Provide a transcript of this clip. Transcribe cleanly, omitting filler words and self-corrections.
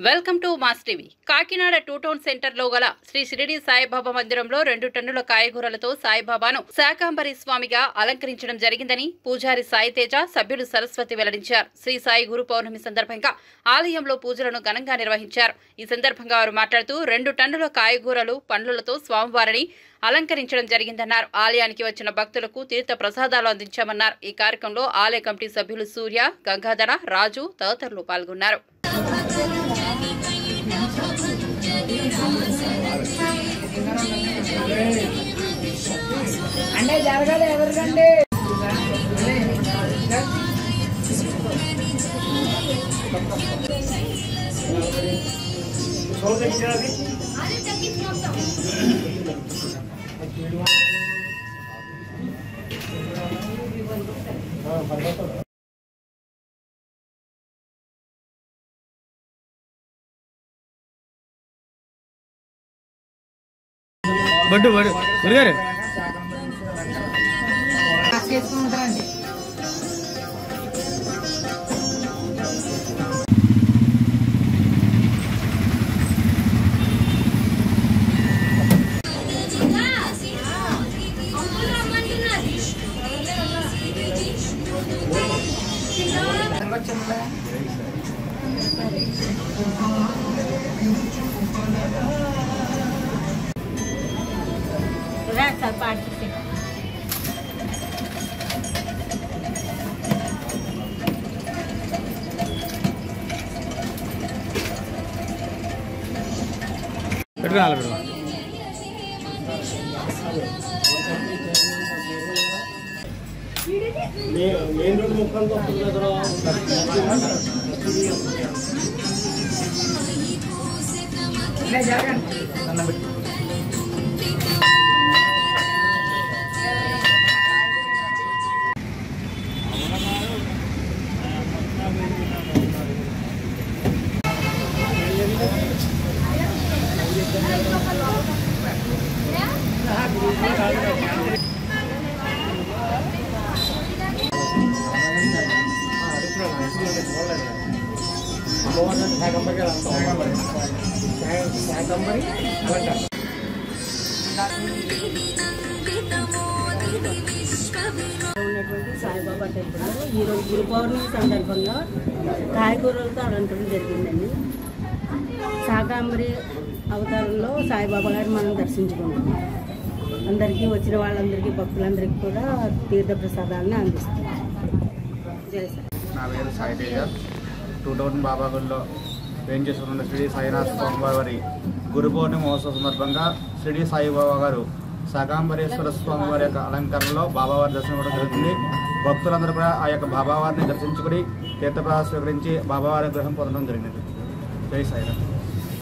Welcome to mass TV. Kakinada 2 town centre లో గల శ్రీ షిరిడి సాయిబాబా మందిరంలో 2 టన్నుల కాయగూరలతో సాయిబాబాను శాకాంబరి స్వామిగా అలంకరించడం జరిగిందని పూజారి సాయి తేజ, సభ్యులు సరస్వతి వెల్లడించారు. శ్రీ సాయి గురు పౌర్ణమి సందర్భంగా ఆలయంలో పూజలను ఘనంగా నిర్వహించారు. ఈ సందర్భంగా వారు మాట్లాడుతూ 2 టన్నుల కాయగూరలు, పండ్లతో స్వామివారిని అలంకరించడం జరిగిందన్నారు. ఆలయానికి వచ్చిన భక్తులకు తీర్థ ప్రసాదాలు అందించామన్నారు. ఈ కార్యక్రమంలో ఆలయ కమిటీ సభ్యులు సూర్య, గంగాధర, రాజు తదితరులు పాల్గొన్నారు. అంటే జరగాలి ఎవరికండి బడ్డు గురుగారు చేసుకుంటారండి. మెయిన్ రోడ్ ముక్కలు ఉన్నటువంటి సాయిబాబా టెంపుల్లో ఈరోజు గురు పౌర్ణమి సందర్భంగా కాయగూరలతో అలంకరణ జరిగిందండి. శాకాంబరి అవతారంలో సాయిబాబా గారిని మనం దర్శించుకుంటాం. అందరికీ వచ్చిన వాళ్ళందరికీ, భక్తులందరికీ కూడా తీర్థ ప్రసాదాలను అందిస్తున్నాం. జై సాయి. నా పేరు సాయి తేజ. 2 టౌన్ బాబాగుల్లో ఏం చేస్తున్న శ్రీ సాయినాథ స్వామివారి వారి గురు పౌర్ణమి మహోత్సవ సందర్భంగా శ్రీ సాయిబాబా గారు శాకాంబరేశ్వర స్వామి వారి యొక్క అలంకరణలో బాబావారి దర్శనం కూడా జరుగుతుంది. భక్తులందరూ కూడా ఆ యొక్క బాబావారిని దర్శించుకుని తీర్థప్రసాదం స్వీకరించి బాబావారి గ్రహం పొందడం జరిగింది. జై సాయినాథ్.